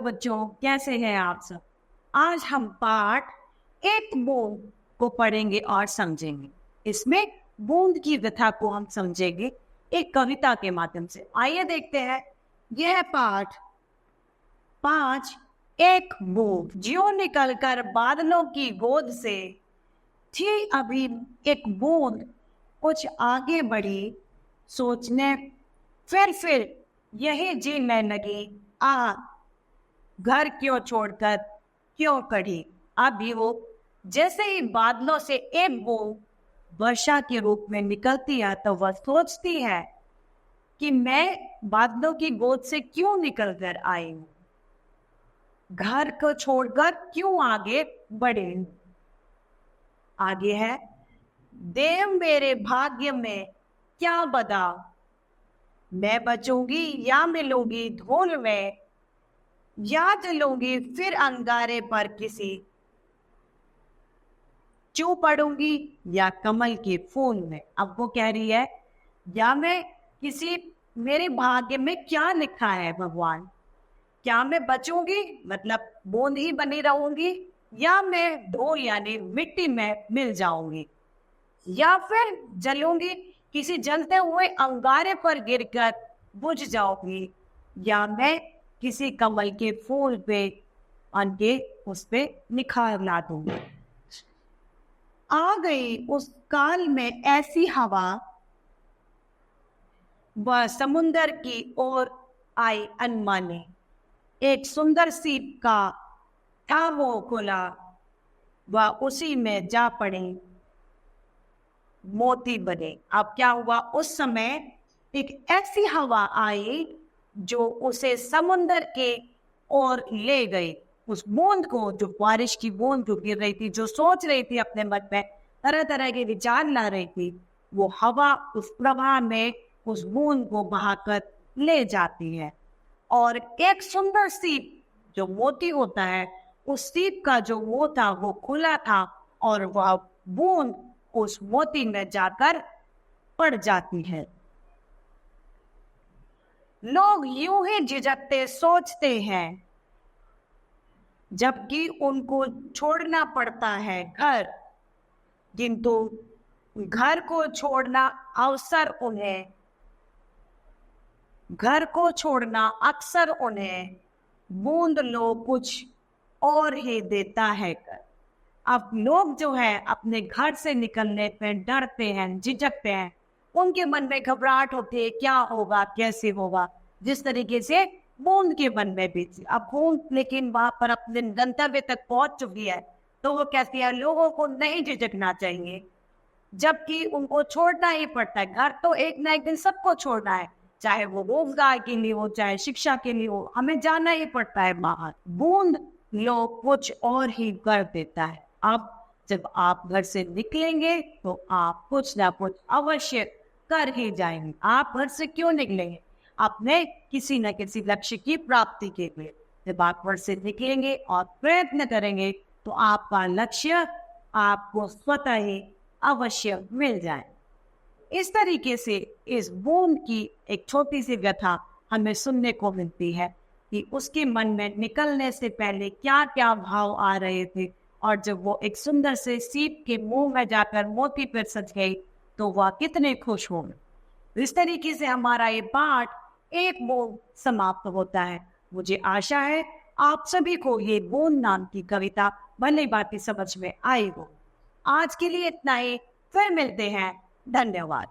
बच्चों, कैसे हैं आप सब। आज हम पाठ एक बूंद को पढ़ेंगे और समझेंगे। इसमें बूंद की व्यथा को हम समझेंगे एक कविता के माध्यम से। आइए देखते हैं। यह पाठ 5 एक बूंद। ज्यों निकलकर बादलों की गोद से थी अभी एक बूंद, कुछ आगे बढ़ी सोचने फिर यही जीने लगी। आ घर क्यों छोड़कर क्यों कढ़ी। अभी वो जैसे ही बादलों से एक बूंद वर्षा के रूप में निकलती है तो वह सोचती है कि मैं बादलों की गोद से क्यों निकल कर आई हूं, घर को छोड़कर क्यों आगे बढ़े हूं। आगे है, देव मेरे भाग्य में क्या बदा, मैं बचूंगी या मिलूंगी धूल में, याद लूंगी फिर अंगारे पर किसी, चू पड़ूंगी या कमल के फूल में। अब वो कह रही है, या मैं किसी, मेरे भाग्य में क्या लिखा है भगवान, क्या मैं बचूंगी मतलब बूंद ही बनी रहूंगी, या मैं धूल यानी मिट्टी में मिल जाऊंगी, या फिर जलूंगी किसी जलते हुए अंगारे पर गिरकर बुझ जाऊंगी, या मैं किसी कमल के फूल पे उनके उस पे निखार ला दूंगी। आ गई उस काल में ऐसी हवा, वह समुंदर की ओर आई अनमाने, एक सुंदर सीप का था वो खुला, वह उसी में जा पड़े मोती बने। अब क्या हुआ, उस समय एक ऐसी हवा आई जो उसे समुंदर के ओर ले गई। उस बूंद को, जो बारिश की बूंद जो गिर रही थी, जो सोच रही थी अपने मन में, तरह तरह के विचार ला रही थी, वो हवा उस प्रवाह में उस बूंद को बहाकर ले जाती है। और एक सुंदर सीप जो मोती होता है, उस सीप का जो मुंह था वो खुला था और वह बूंद उस मोती में जाकर पड़ जाती है। लोग यूं ही झिझकते सोचते हैं, जबकि उनको छोड़ना पड़ता है घर, किंतु घर को छोड़ना अवसर उन्हें, घर को छोड़ना अक्सर उन्हें बूंद लो कुछ और ही देता है कर। अब लोग जो है अपने घर से निकलने पे डरते हैं, झिझकते हैं, उनके मन में घबराहट होती है, क्या होगा कैसे होगा, जिस तरीके से बूंद के मन में भी थी। अब बूंद लेकिन वहां पर अपने गंतव्य तक पहुंच चुकी है, तो वो कहती है लोगों को नहीं झिझकना चाहिए, जबकि उनको छोड़ना ही पड़ता है। घर तो एक ना एक दिन सबको छोड़ना है, चाहे वो रोजगार के लिए हो, चाहे शिक्षा के लिए हो, हमें जाना ही पड़ता है बाहर। बूंद लोग कुछ और ही कर देता है। अब जब आप घर से निकलेंगे तो आप कुछ ना कुछ अवश्य कर ही जाएंगे। आप घर से क्यों निकलेंगे, अपने किसी न किसी लक्ष्य की प्राप्ति के लिए। जब आप घर से निकलेंगे और प्रयत्न करेंगे तो आपका लक्ष्य आपको स्वतः ही अवश्य मिल जाए। इस तरीके से इस बूंद की एक छोटी सी व्यथा हमें सुनने को मिलती है कि उसके मन में निकलने से पहले क्या क्या भाव आ रहे थे, और जब वो एक सुंदर से सीप के मुंह में जाकर मोती पर सज गई तो वह कितने खुश हो। इस तरीके से हमारा ये पाठ एक बूंद समाप्त होता है। मुझे आशा है आप सभी को ये बूंद नाम की कविता भली भांति समझ में आई हो। आज के लिए इतना ही, फिर मिलते हैं। धन्यवाद।